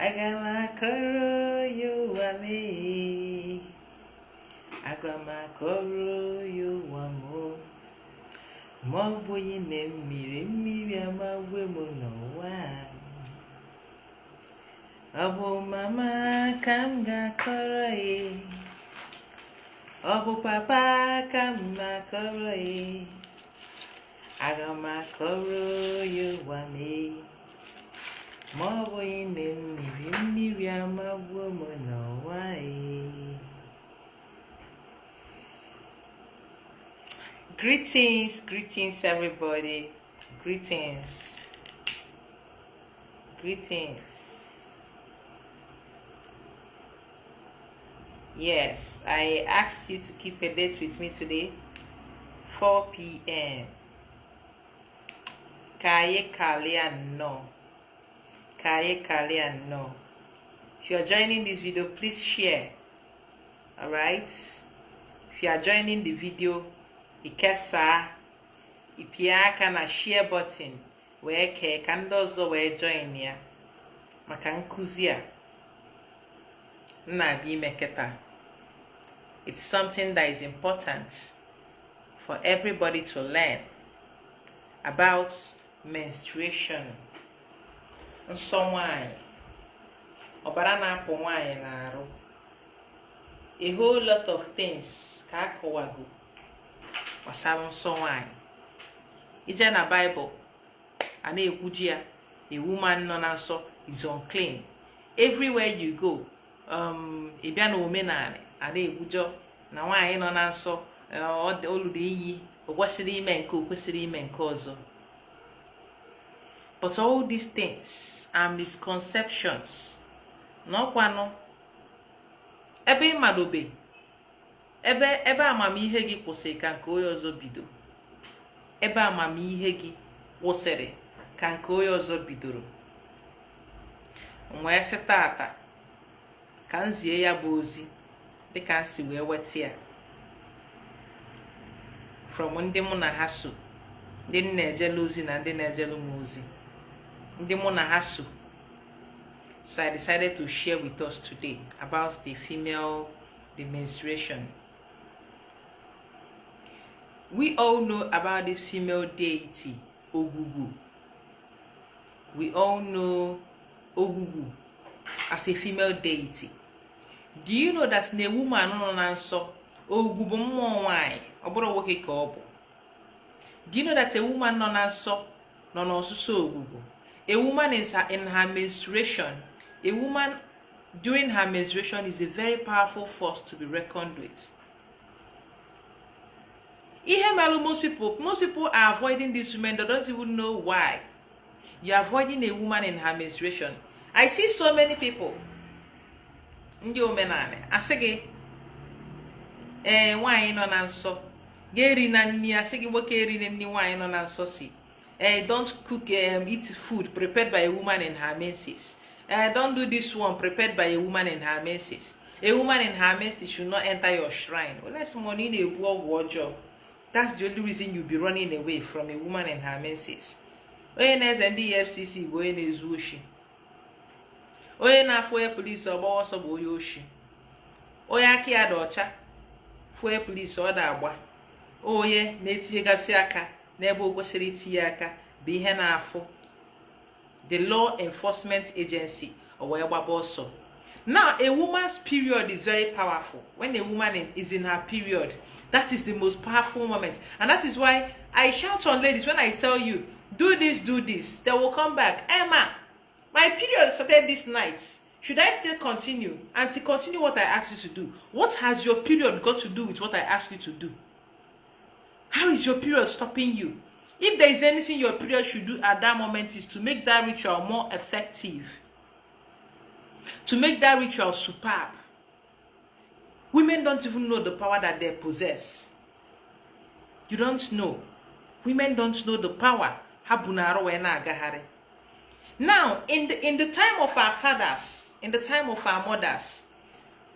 Agamakoro you wame. Agamakoro you wamo. Moboyi ne mmiri amagwe mo no wa. Obu mama kam ga koro e. Obu papa kam ga koro e. Agamakoro you wame. Moboyi ne mmiri amagwe mo no wa e. Greetings everybody. Greetings. Yes, I asked you to keep a date with me today, 4 p.m. Kaye Kalian no. If you are joining this video, please share. Alright? If you are joining the video, ikesa ipia kana share button wee ke ka ndị ọzọ wee join ya maka nkuzi a na-abịa ime keta. It's something that is important for everybody to learn about menstruation. Nsọ nwanyị, ọbara na-apụ nwanyị n'arụ, a whole lot of things ka akọwago gbasara nsọ nwanyị. Ije na Bible a na-ekwuji ya, a woman nọ na nsọ is unclean. Everywhere you go, ị bịa na omenala a na-ekwujọ na nwanyị nọ na nsọ olude iyi o kwesịrị ime nke o kwesịrị ime nke ọzọ. But all these things are misconceptions. N'ọkwanụ ebe ịmadobe ebe amamihe gị kwụsịrị ka nke onye ọzọ bido. Ebe amamihe gị kwụsịrị ka nke onye ọzọ bidoro. Nwee sị tata ka nzie ya bụ ozi dịka nsi wee weta ya from ndị mụ na ha so, ndị na-ejelu ozi na ndị na-ejelu m ozi, ndị mụ na ha so. So I decided to share with us today about the menstruation. We all know about this female deity, Ogugu. We all know Ogugu as a female deity. Do you know that a woman no answer Ogugu bụ mmụọ nwanyị, ọ bụrụ nwoke ka ọ bụ? Do you know that a woman no answer no n'ọsụsụ Ogugu? A woman is in her menstruation. A woman during her menstruation is a very powerful force to be reckoned with. Most people are avoiding these women. They don't even know why. You're avoiding a woman in her menstruation. I see so many people. Ndị omenala asị nwaanyị nọ na nsọ ga-eri na nni, asị gị nwoke eri na nni nwaanyị nọ na nsọ si. Don't cook eat food prepared by a woman in her menses. Don't do this one prepared by a woman in her menses. A woman in her menses should not enter your shrine. Well, that's money in a war job. That's the only reason you'll be running away from a woman in her menses. Onye na-eze ndị EFCC bụ onye na-ezu oshi. Onye na-afụ police ọgbawa ọsọ bụ onye oshi. Onye aka ya dị ọcha fụ police ọ da-agba. Onye na-etinyegasị aka n'ebe o kwesịrị itinye aka bụ ihe na-afụ the law enforcement agency or wee gbaba ọsọ. Now, a woman's period is very powerful. When a woman is in her period, that is the most powerful moment. And that is why I shout on ladies when I tell you, do this. They will come back. Emma, my period started this night. Should I still continue? And to continue what I asked you to do. What has your period got to do with what I asked you to do? How is your period stopping you? If there is anything your period should do at that moment is to make that ritual more effective. To make that ritual superb. Women don't even know the power that they possess. You don't know. Women don't know the power. Now, in the time of our fathers, in the time of our mothers,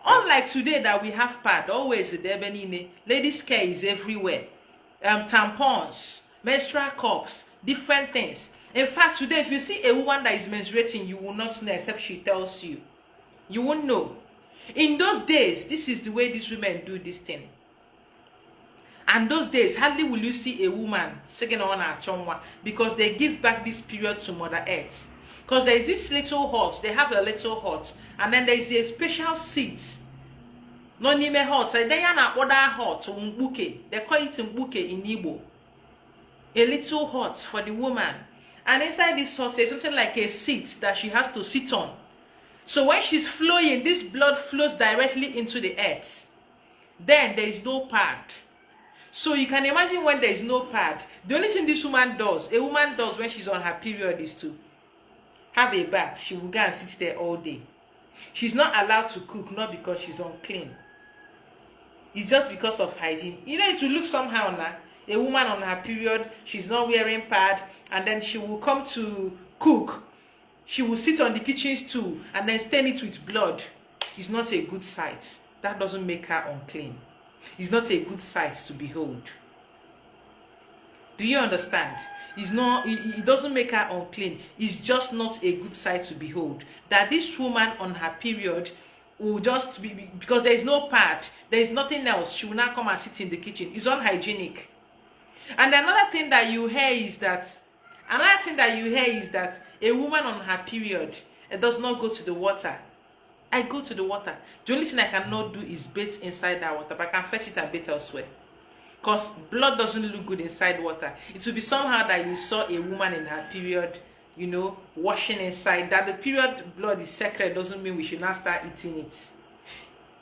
unlike today that we have pad, always the Debenine, ladies' care is everywhere. Tampons, menstrual cups, different things. In fact, today, if you see a woman that is menstruating, you will not know except she tells you. You won't know. In those days, this is the way these women do this thing. And those days, hardly will you see a woman singing on her chonwa, because they give back this period to Mother Earth. Because there is this little hut, they have a little hut, and then there is a special seat. No nime hut, they are not other hut, mbuke. They call it mbuke in Igbo. A little hut for the woman. And inside this hut, there's something like a seat that she has to sit on. So when she's flowing, this blood flows directly into the earth. Then there is no pad. So you can imagine when there is no pad, the only thing this woman does, a woman does when she's on her period, is to have a bath. She will go and sit there all day. She's not allowed to cook, not because she's unclean. It's just because of hygiene. You know, it will look somehow now. A woman on her period, she's not wearing pad, and then she will come to cook. She will sit on the kitchen stool and then stain it with blood. It's not a good sight. That doesn't make her unclean. It's not a good sight to behold. Do you understand? It's not, it doesn't make her unclean. It's just not a good sight to behold. That this woman on her period will just be, because there is no pad, there is nothing else, she will not come and sit in the kitchen. It's unhygienic. And another thing that you hear is that, a woman on her period does not go to the water. I go to the water. The only thing I cannot do is bathe inside that water, but I can fetch it and bathe elsewhere. Because blood doesn't look good inside water. It will be somehow that you saw a woman in her period, you know, washing inside. That the period blood is sacred doesn't mean we should not start eating it.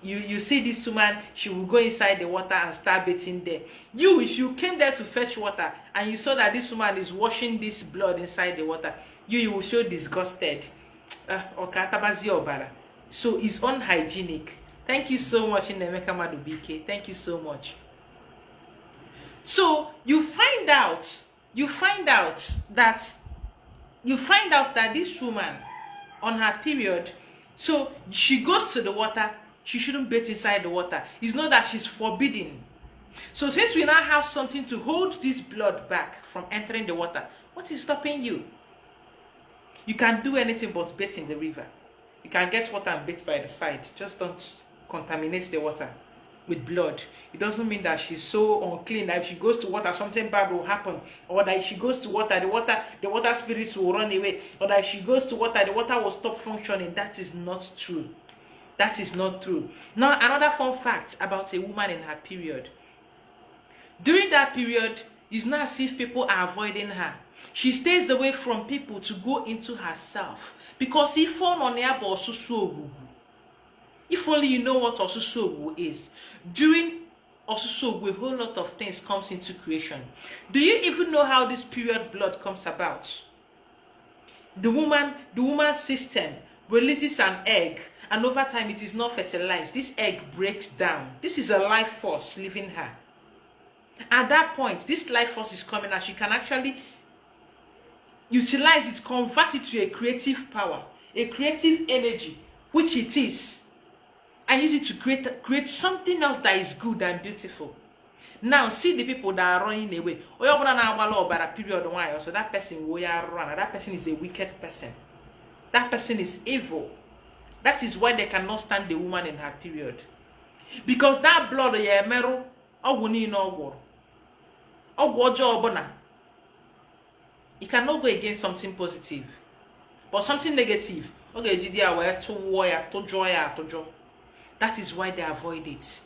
You see this woman, she will go inside the water and start bathing there. You, if you came there to fetch water and you saw that this woman is washing this blood inside the water, you will feel disgusted. So it's unhygienic. Thank you so much, Nemeka Madubike. Thank you so much. So you find out that this woman on her period, so she goes to the water, she shouldn't bathe inside the water. It's not that she's forbidden. So since we now have something to hold this blood back from entering the water, what is stopping you? You can do anything but bathe in the river. You can get water and bathe by the side. Just don't contaminate the water with blood. It doesn't mean that she's so unclean that if she goes to water, something bad will happen. Or that if she goes to water, the water spirits will run away. Or that if she goes to water, the water will stop functioning. That is not true. That is not true. Now, another fun fact about a woman in her period. During that period, it's not as if people are avoiding her. She stays away from people to go into herself. Because if only you know what Osusogu is. During Osusogu, a whole lot of things comes into creation. Do you even know how this period blood comes about? The woman's system releases an egg, and over time it is not fertilized. This egg breaks down. This is a life force leaving her. At that point, this life force is coming and she can actually utilize it, convert it to a creative power, a creative energy, which it is, and use it to create something else that is good and beautiful. Now, see the people that are running away. So that person will run. That person is a wicked person. That person is evil. That is why they cannot stand the woman in her period. Because that blood, it cannot go against something positive. But something negative, that is why they avoid it.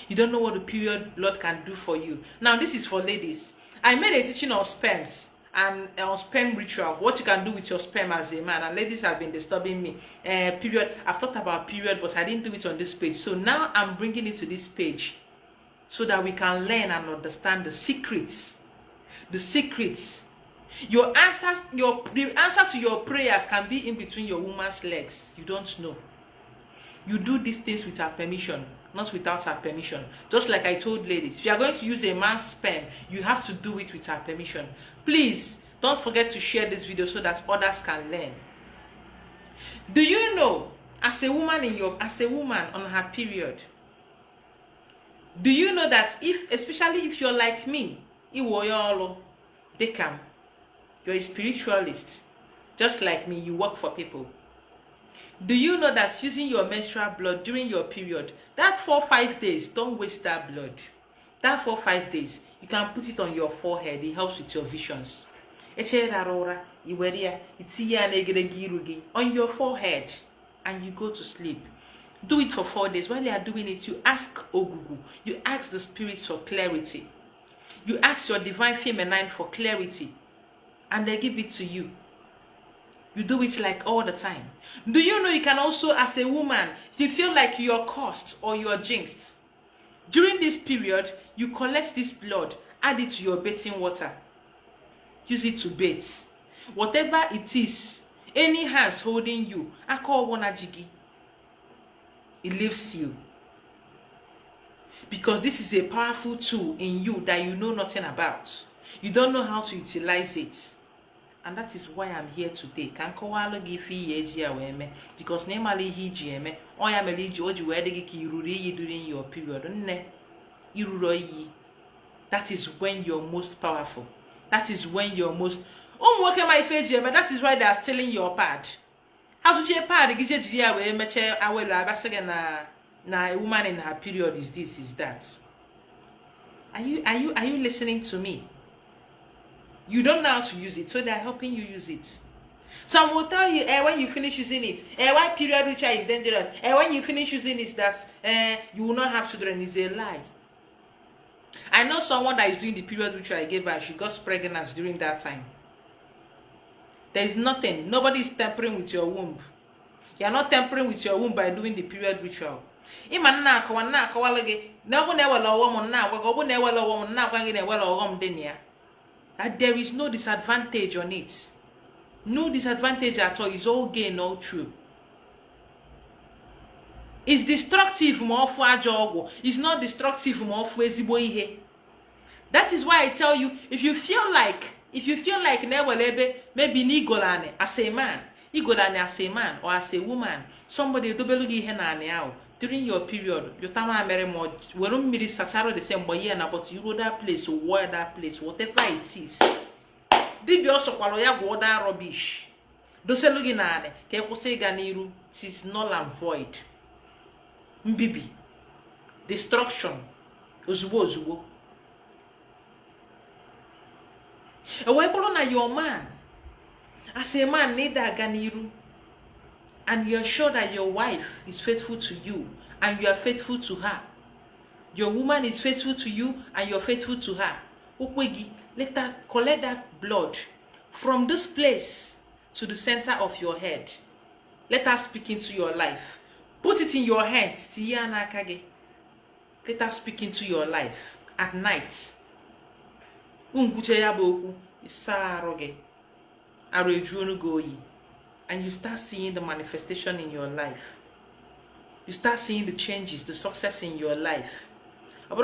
You don't know what the period blood can do for you. Now, this is for ladies. I made a teaching on sperms and on sperm ritual, what you can do with your sperm as a man. And ladies have been disturbing me. Period. I've thought about period, but I didn't do it on this page. So now I'm bringing it to this page so that we can learn and understand the secrets. The secrets. The answer to your prayers can be in between your woman's legs. You don't know. You do these things with her permission, not without her permission. Just like I told ladies, if you are going to use a man's sperm, you have to do it with her permission. Please don't forget to share this video so that others can learn. Do you know, as a woman on her period, do you know that especially if you're like me, they come. You're a spiritualist. Just like me, you work for people. Do you know that using your menstrual blood during your period, that 4-5 days, don't waste that blood. That 4-5 days, you can put it on your forehead. It helps with your visions. On your forehead, and you go to sleep. Do it for 4 days. While you are doing it, you ask Ogugu, you ask the spirits for clarity. You ask your divine feminine for clarity, and they give it to you. You do it like all the time. Do you know you can also, as a woman, if you feel like you're cursed or you're jinxed, during this period, you collect this blood, add it to your bathing water. Use it to bathe. Whatever it is, any hands holding you, I call one ajigi. It leaves you. Because this is a powerful tool in you that you know nothing about. You don't know how to utilize it. And that is why I'm here today. Can kowalo give ye because normally he GM or ya meliji oji wedegi during your period. That is when you're most powerful. That is when you're most that is why they are stealing your pad. How to pad na a woman in her period is this, is that. Are you listening to me? You don't know how to use it, so they are helping you use it. Some will tell you, when you finish using it, why period ritual is dangerous. When you finish using it, that you will not have children. Is a lie. I know someone that is doing the period ritual I gave her. She got pregnant during that time. There is nothing. Nobody is tampering with your womb. You are not tampering with your womb by doing the period ritual. That there is no disadvantage on it. No disadvantage at all. It's all gain, all true. It's destructive more for ajogo. It's not destructive more for eziboihe. That is why I tell you, if you feel like maybe nigolane as a man, or as a woman, somebody dobelugi henane during your period, you tama mere mo we don't miri sasaro the same boy na but you go that place or wear that place, whatever it is. Dibi also kwalo ya go that rubbish. Do se lugi nane ke kwose ganiru, it is null and void. Mbibi. Destruction. Ozubo. Ewebolo na your man. As a man, need that ganiru. And you are sure that your wife is faithful to you and you are faithful to her. Your woman is faithful to you and you're faithful to her. Let her collect that blood from this place to the center of your head. Let her speak into your life. Put it in your hands. Let her speak into your life at night. And you start seeing the manifestation in your life. You start seeing the changes, the success in your life. It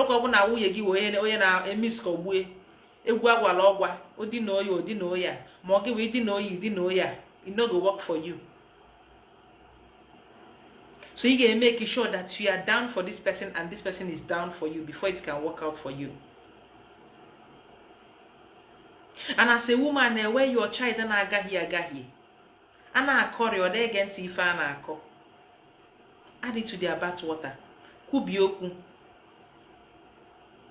no go work for you. So you can make sure that you are down for this person and this person is down for you before it can work out for you. And as a woman, where your child and agahi. Ana akori or they against ife ana akọ. Add it to their bath water. Kubioku.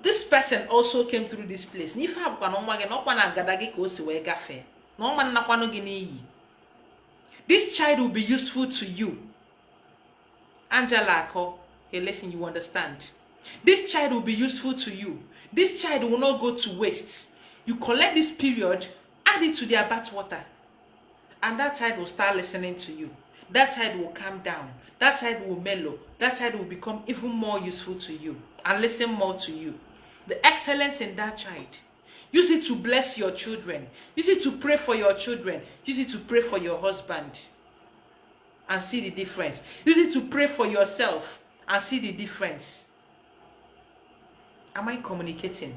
This person also came through this place. Nifa abukwa no mwage no kwa na gadagi ka o si we gafe. No man nakwa no gini yi. This child will be useful to you. Angela ako, hey listen, you understand. This child will be useful to you. This child will not go to waste. You collect this period, add it to their bath water. And that child will start listening to you. That child will calm down. That child will mellow. That child will become even more useful to you and listen more to you. The excellence in that child. Use it to bless your children. Use it to pray for your children. Use it to pray for your husband and see the difference. Use it to pray for yourself and see the difference. Am I communicating?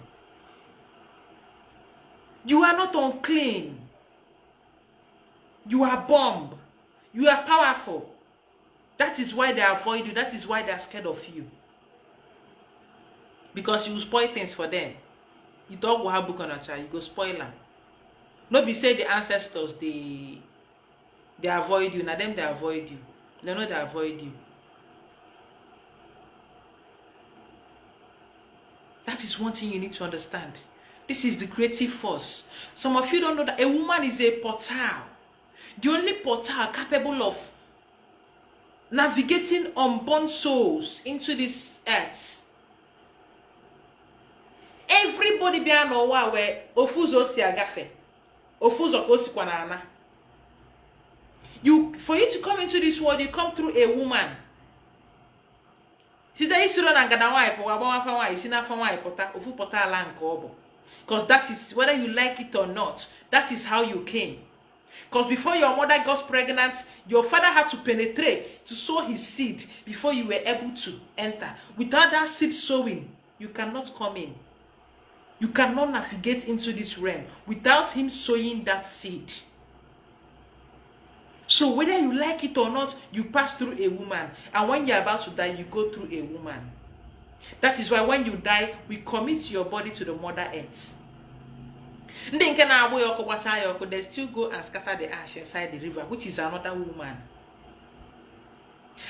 You are not unclean. You are bomb. You are powerful. That is why they avoid you. That is why they are scared of you. Because you spoil things for them. You don't go have book on a child. You go spoil them. No be say the ancestors they avoid you. Now them they avoid you. They know they avoid you. That is one thing you need to understand. This is the creative force. Some of you don't know that a woman is a portal. The only portal capable of navigating unborn souls into this earth. Everybody be an owa where ofuzo si agafe. Ofuzo kosi kwa na ana. For you to come into this world, you come through a woman. Because that is, whether you like it or not, that is how you came. Because before your mother got pregnant, your father had to penetrate to sow his seed before you were able to enter. Without that seed sowing, you cannot come in. You cannot navigate into this realm without him sowing that seed. So whether you like it or not, you pass through a woman. And when you're about to die, you go through a woman. That is why when you die, we commit your body to the Mother Earth. They still go and scatter the ash inside the river, which is another woman.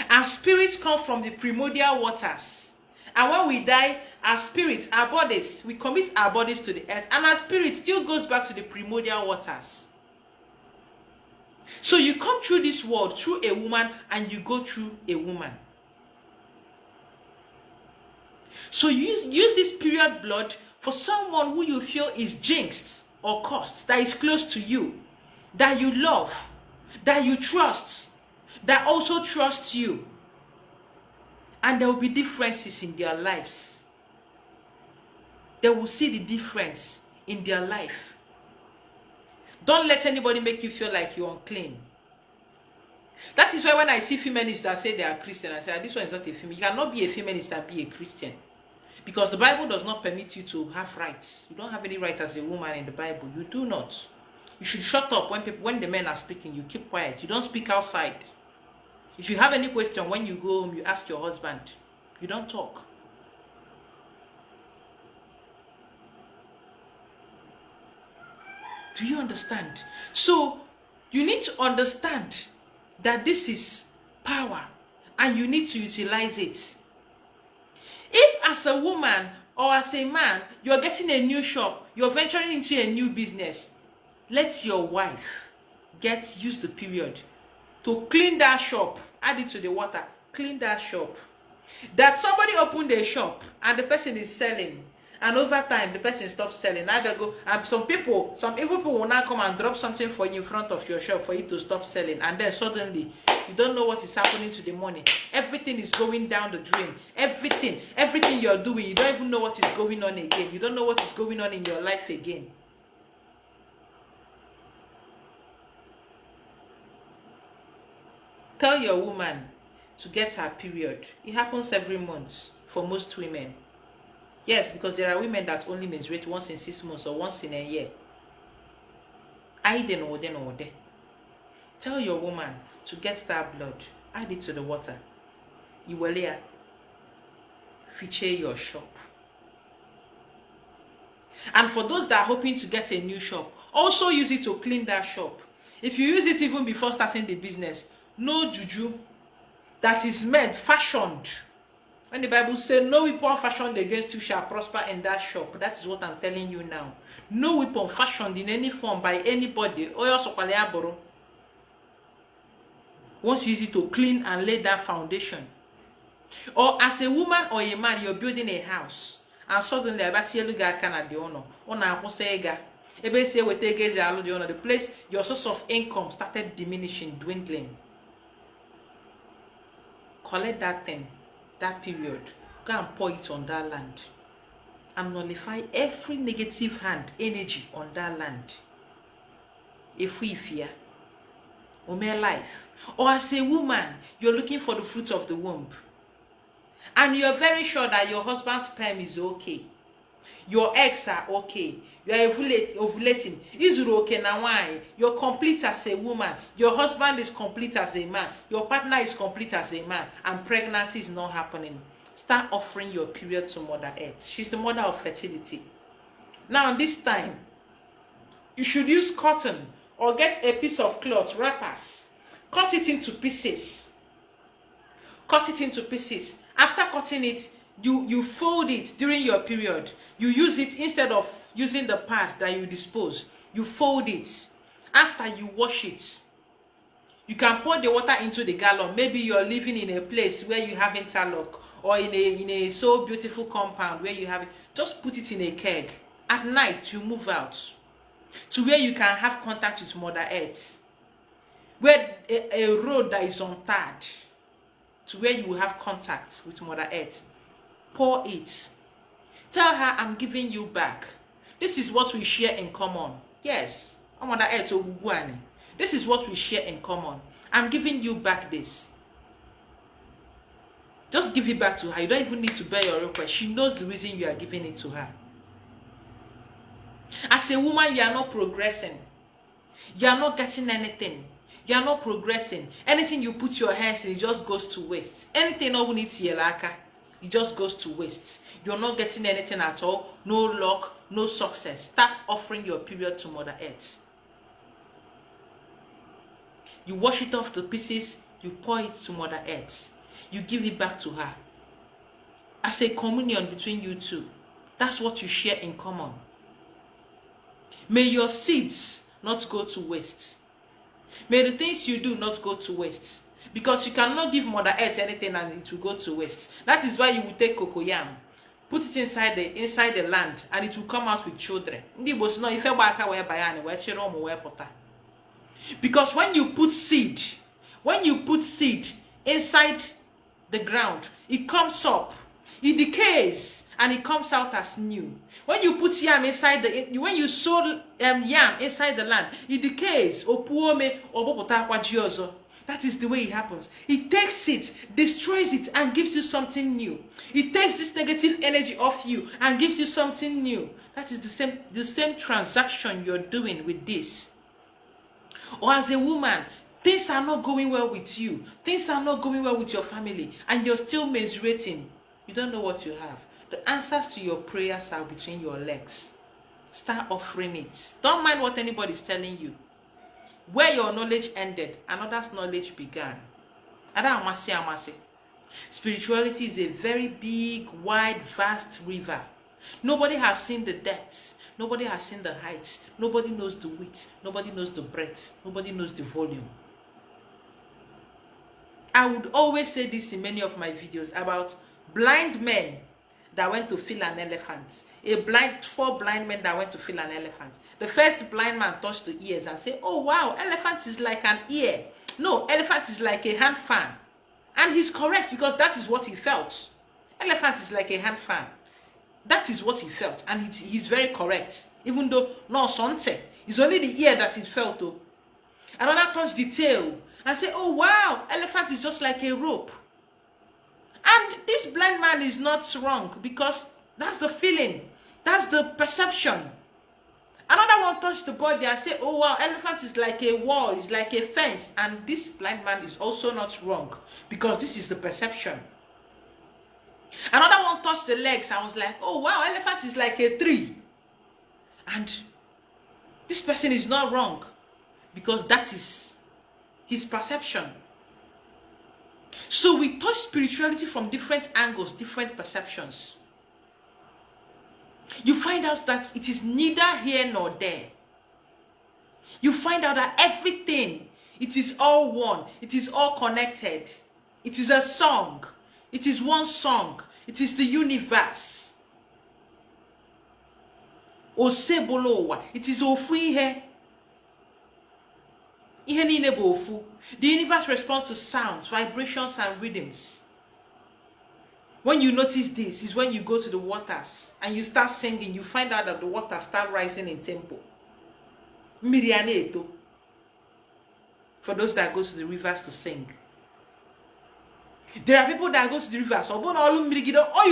Our spirits come from the primordial waters. And when we die, our spirits, our bodies, we commit our bodies to the earth. And our spirit still goes back to the primordial waters. So you come through this world through a woman and you go through a woman. So use this period blood for someone who you feel is jinxed or cursed, that is close to you, that you love, that you trust, that also trusts you. And there will be differences in their lives. They will see the difference in their life. Don't let anybody make you feel like you're unclean. That is why when I see feminists that say they are Christian, I say, this one is not a feminist. You cannot be a feminist and be a Christian. Because the Bible does not permit you to have rights. You don't have any right as a woman in the Bible. You do not. You should shut up when the men are speaking. You keep quiet. You don't speak outside. If you have any question, when you go home, you ask your husband. You don't talk. Do you understand? So, you need to understand that this is power and you need to utilize it. If as a woman or as a man, you're getting a new shop, you're venturing into a new business, let your wife use the period to clean that shop, add it to the water, clean that shop. That somebody opened a shop and the person is selling, and over time the person stops selling. Now they go, and some evil people will now come and drop something for you in front of your shop for you to stop selling, and then suddenly you don't know what is happening to the money. Everything is going down the drain. Everything you're doing, you don't even know what is going on again. You don't know what is going on in your life again. Tell your woman to get her period. It happens every month for most women. Yes, because there are women that only menstruate once in 6 months or once in a year. Tell your woman to get that blood. Add it to the water. You will feature your shop. And for those that are hoping to get a new shop, also use it to clean that shop. If you use it even before starting the business, no juju that is made, fashioned. When the Bible says no weapon fashioned against you shall prosper in that shop, that is what I'm telling you now. No weapon fashioned in any form by anybody. Once you use it to clean and lay that foundation. Or as a woman or a man, you're building a house, and suddenly the place, your source of income started diminishing, dwindling. Collect that thing, that period, go and pour it on that land and nullify every negative hand energy on that land. If we fear or mere life, or as a woman, you're looking for the fruit of the womb, and you're very sure that your husband's sperm is okay, your eggs are okay, you are ovulating, is it okay now? Why? You're complete as a woman, your husband is complete as a man, your partner is complete as a man, and pregnancy is not happening. Start offering your period to Mother Earth. She's the mother of fertility. Now this time, You should use cotton or get a piece of cloth, wrappers. Cut it into pieces. Cut it into pieces. After cutting it, you fold it during your period. You use it instead of using the pad that you dispose. You fold it. After you wash it, you can pour the water into the gallon. Maybe you're living in a place where you have interlock, or in a so beautiful compound where you have it. Just put it in a keg. At night, you move out to where you can have contact with Mother Earth, where a road that is untarred, to where you will have contact with Mother Earth. Pour it. Tell her, I'm giving you back. This is what we share in common. Yes. Mother Earth, this is what we share in common. I'm giving you back this. Just give it back to her. You don't even need to bear your request. She knows the reason you are giving it to her. As a woman, you are not progressing. You are not getting anything. You are not progressing. Anything you put your hands in, it just goes to waste. Anything no one needs yelaka, it just goes to waste. You're not getting anything at all. No luck, no success. Start offering your period to Mother Earth. You wash it off to pieces. You pour it to Mother Earth. You give it back to her. As a communion between you two. That's what you share in common. May your seeds not go to waste. May the things you do not go to waste. Because you cannot give Mother Earth anything and it will go to waste. That is why you will take cocoyam, put it inside the land, and it will come out with children. Because when you put seed inside the ground, it comes up, it decays, and it comes out as new. When you put yam inside when you sow yam inside the land, it decays. That is the way it happens. It takes it, destroys it, and gives you something new. It takes this negative energy off you and gives you something new. That is the same transaction you're doing with this. Or as a woman, things are not going well with you. Things are not going well with your family, and you're still menstruating. You don't know what you have. The answers to your prayers are between your legs. Start offering it. Don't mind what anybody's telling you. Where your knowledge ended, another's knowledge began. Spirituality is a very big, wide, vast river. Nobody has seen the depths. Nobody has seen the heights. Nobody knows the width. Nobody knows the breadth. Nobody knows the volume. I would always say this in many of my videos about blind men that went to feel an elephant. Four blind men that went to feel an elephant. The first blind man touched the ears and said, oh wow, elephant is like an ear. No, elephant is like a hand fan. And he's correct, because that is what he felt. Elephant is like a hand fan. That is what he felt, and he's very correct. Even though, no, something. It's only the ear that is felt though. Another touched the tail and said, oh wow, elephant is just like a rope. And this blind man is not wrong, because that's the feeling. That's the perception. Another one touched the body and said, oh wow, elephant is like a wall, it's like a fence. And this blind man is also not wrong, because this is the perception. Another one touched the legs and was like, oh wow, elephant is like a tree. And this person is not wrong, because that is his perception. So we touch spirituality from different angles, different perceptions. You find out that it is neither here nor there. You find out that everything, it is all one. It is all connected. It is a song. It is one song. It is the universe. Osebolowa. It is ofu ihe. Ihe niile bụ ofu. The universe responds to sounds, vibrations, and rhythms. When you notice this is when you go to the waters and you start singing, you find out that the waters start rising in tempo. Mirianeto. For those that go to the rivers to sing. There are people that go to the rivers. All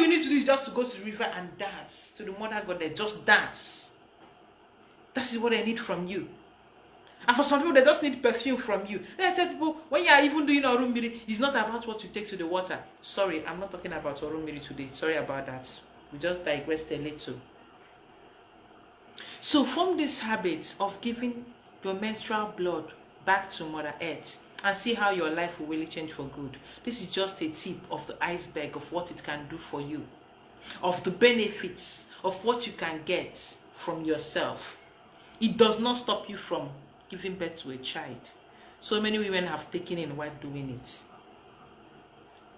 you need to do is just to go to the river and dance. To the mother goddess, just dance. That is what I need from you. And for some people, they just need perfume from you. Then I tell people, when you are even doing orumbiri, it's not about what you take to the water. Sorry, I'm not talking about orumbiri today. Sorry about that. We just digressed a little. So form this habit of giving your menstrual blood back to Mother Earth and see how your life will really change for good. This is just a tip of the iceberg of what it can do for you, of the benefits of what you can get from yourself. It does not stop you from giving birth to a child. So many women have taken in while doing it.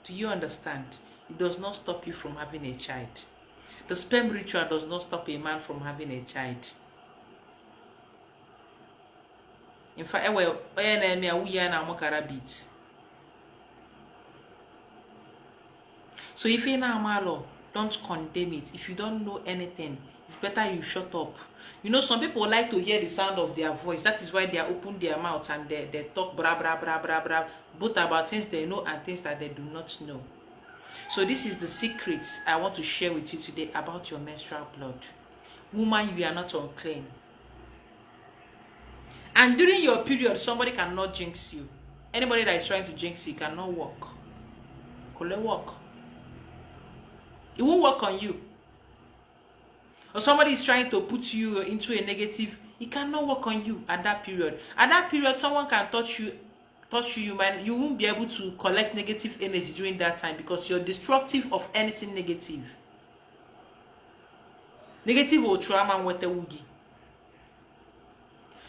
Do you understand? It does not stop you from having a child. The sperm ritual does not stop a man from having a child. In fact, so if you're not don't condemn it. If you don't know anything, it's better you shut up. You know, some people like to hear the sound of their voice. That is why they are open their mouth and they talk bra bra bra bra bra, both about things they know and things that they do not know. So this is the secrets I want to share with you today about your menstrual blood. Woman, you are not unclean. And during your period, somebody cannot jinx you. Anybody that is trying to jinx you cannot walk. Couldn't walk. It won't work on you. Or somebody is trying to put you into a negative, it cannot work on you at that period. At that period, someone can touch you, man. You won't be able to collect negative energy during that time because you're destructive of anything negative. Negative or trauma, whatever.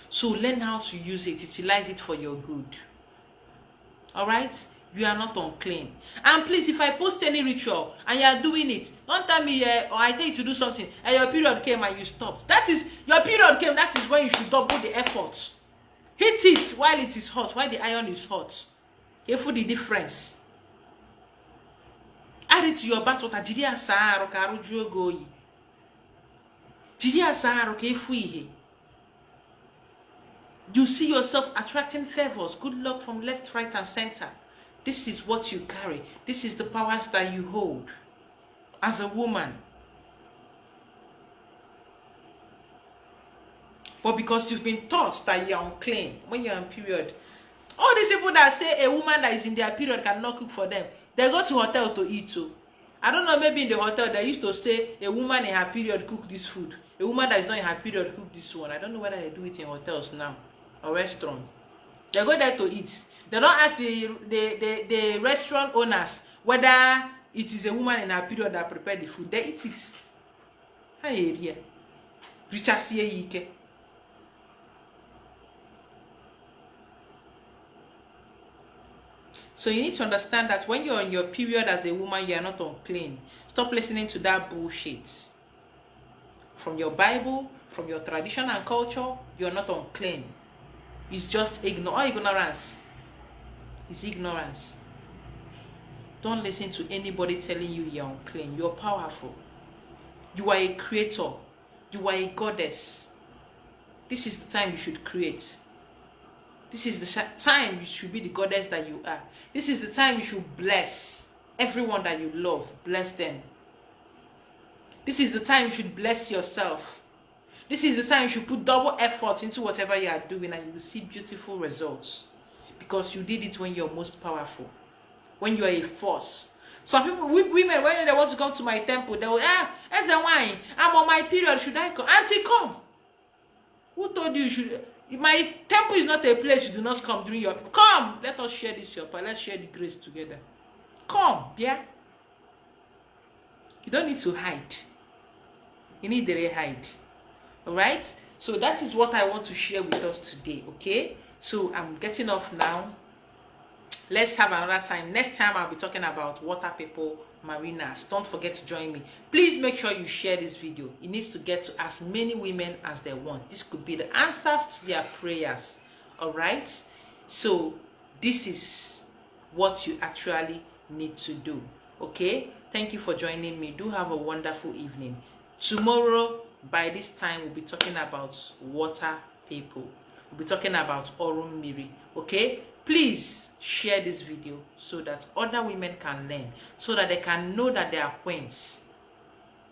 So learn how to use it, utilize it for your good. All right? You are not unclean. And please, if I post any ritual and you are doing it, don't tell me or I tell you to do something and your period came and you stopped. That is, your period came, that is when you should double the effort. Hit it while it is hot, while the iron is hot. You feel the difference. Add it to your bath water. You see yourself attracting favors, good luck from left, right, and center. This is what you carry. This is the powers that you hold as a woman. But because you've been taught that you're unclean when you're on period, all these people that say a woman that is in their period cannot cook for them, they go to hotel to eat too. I don't know, maybe in the hotel they used to say a woman in her period cook this food. A woman that is not in her period cook this one. I don't know whether they do it in hotels now or restaurant. They go there to eat. They don't ask the restaurant owners whether it is a woman in her period that prepared the food. They eat it. Hey, Richard. So you need to understand that when you're on your period as a woman, you are not unclean. Stop listening to that bullshit. From your Bible, from your tradition and culture, you're not unclean. It's just ignorance. It's ignorance. Don't listen to anybody telling you you're unclean. You're powerful. You are a creator. You are a goddess. This is the time you should create. This is the time you should be the goddess that you are. This is the time you should bless everyone that you love. Bless them. This is the time you should bless yourself. This is the time you should put double effort into whatever you are doing and you will see beautiful results. Because you did it when you're most powerful. When you're a force. Some people, women, when they want to come to my temple, they will, as a wine, I'm on my period, should I come? Auntie, come. Who told you you should? My temple is not a place you do not come during your... Come, let us share this your part. Let's share the grace together. Come, yeah? You don't need to hide. You need to hide. Alright? So that is what I want to share with us today, okay? So I'm getting off now. Let's have another time. Next time I'll be talking about water people, marinas. Don't forget to join me. Please make sure you share this video. It needs to get to as many women as they want. This could be the answers to their prayers. Alright? So this is what you actually need to do. Okay? Thank you for joining me. Do have a wonderful evening. Tomorrow, by this time, we'll be talking about water people. We'll be talking about Orum Miri. Okay? Please share this video so that other women can learn, so that they can know that they are queens.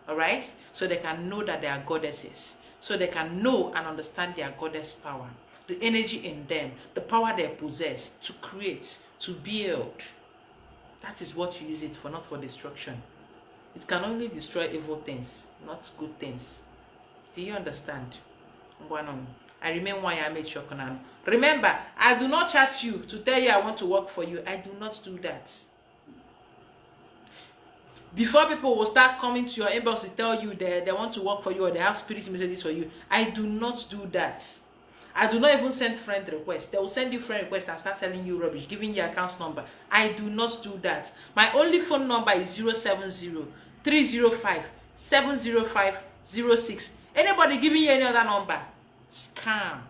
Alright? So they can know that they are goddesses. So they can know and understand their goddess power. The energy in them, the power they possess to create, to build. That is what you use it for, not for destruction. It can only destroy evil things, not good things. Do you understand? I remain one I made sure. Remember, I do not chat you to tell you I want to work for you. I do not do that. Before people will start coming to your inbox to tell you they want to work for you or they have spirit messages for you, I do not do that. I do not even send friend requests. They will send you friend requests and start telling you rubbish, giving you account number. I do not do that. My only phone number is 070-305-70506. Anybody giving you any other number, scam.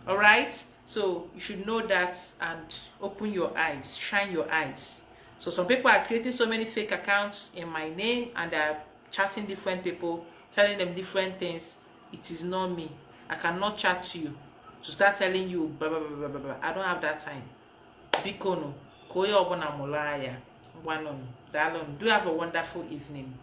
All right? So you should know that and open your eyes, shine your eyes. So some people are creating so many fake accounts in my name and they're chatting different people, telling them different things. It is not me. I cannot chat to you to start telling you blah blah blah blah blah. I don't have that time. Bikono, koyo obona molaya. Do have a wonderful evening.